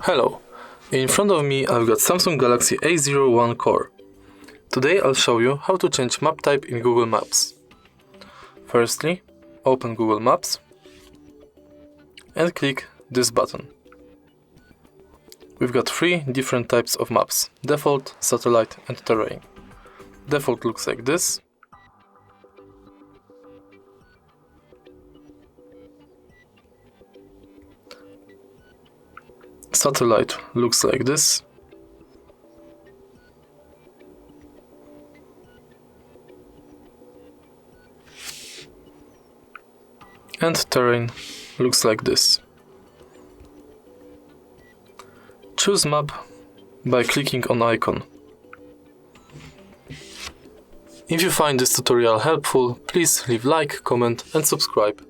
Hello, in front of me I've got Samsung Galaxy A01 Core. Today I'll show you how to change map type in Google Maps. Firstly, open Google Maps and click this button. We've got three different types of maps: default, satellite and terrain. Default looks like this. Satellite looks like this. And terrain looks like this. Choose map by clicking on icon. If you find this tutorial helpful, please leave like, comment and subscribe.